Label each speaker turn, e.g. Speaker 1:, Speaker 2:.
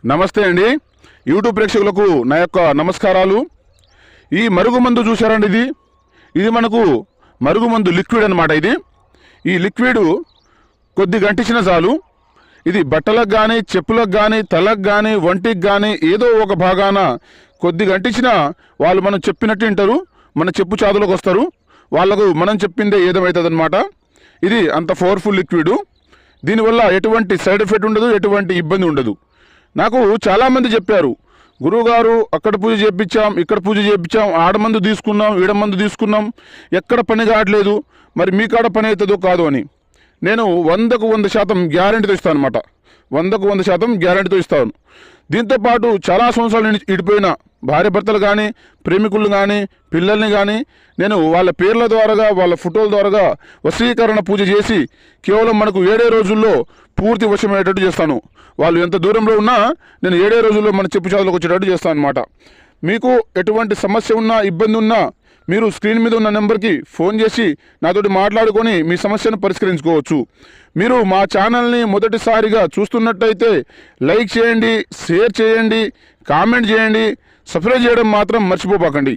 Speaker 1: నమస్తే అండి. యూట్యూబ్ ప్రేక్షకులకు నా యొక్క నమస్కారాలు. ఈ మరుగుమందు చూసారండి, ఇది మనకు మరుగుమందు లిక్విడ్ అన్నమాట. ఈ లిక్విడ్ కొద్ది గంటించిన చాలు. ఇది బట్టలకు కానీ, చెప్పులకు కానీ, తలకు కానీ, ఒంటికి కానీ ఏదో ఒక భాగాన కొద్ది గంటించిన వాళ్ళు మనం చెప్పినట్టు వింటారు, మన చెప్పు చాదులోకి వస్తారు. వాళ్ళకు మనం చెప్పిందే ఏదమవుతుంది అన్నమాట. ఇది అంత పవర్ఫుల్ లిక్విడ్. దీనివల్ల ఎటువంటి సైడ్ ఎఫెక్ట్ ఉండదు, ఎటువంటి ఇబ్బంది ఉండదు. నాకు చాలామంది చెప్పారు, గురువుగారు అక్కడ పూజ చేయించాం, ఇక్కడ పూజ చేయించాం, ఆడమందు తీసుకున్నాం, ఈడమందు తీసుకున్నాం, ఎక్కడ పని కావట్లేదు, మరి మీ కాడ పని అవుతుందో కాదు అని. నేను 100కు 100% గ్యారెంటీతో ఇస్తాను అనమాట. 100కు 100% గ్యారెంటీతో ఇస్తాను. దీంతోపాటు చాలా సంవత్సరాలు ఇడిపోయిన భార్య భర్తలు కానీ, ప్రేమికులు కానీ, పిల్లల్ని కానీ నేను వాళ్ళ పేర్ల ద్వారాగా, వాళ్ళ ఫోటోల ద్వారాగా వశీకరణ పూజ చేసి కేవలం మనకు 7 రోజుల్లో పూర్తి వశమయ్యేటట్టు చేస్తాను. వాళ్ళు ఎంత దూరంలో ఉన్నా నేను 7 రోజుల్లో మన చెప్పు చాదులకు వచ్చేటట్టు చేస్తాను అనమాట. మీకు ఎటువంటి సమస్య ఉన్నా, ఇబ్బంది ఉన్నా మీరు స్క్రీన్ మీద ఉన్న నెంబర్కి ఫోన్ చేసి నాతోటి మాట్లాడుకొని మీ సమస్యను పరిష్కరించుకోవచ్చు. మీరు మా ఛానల్ని మొదటిసారిగా చూస్తున్నట్టయితే లైక్ చేయండి, షేర్ చేయండి, కామెంట్ చేయండి, సబ్స్క్రైబ్ చేయడం మాత్రం మర్చిపోకండి.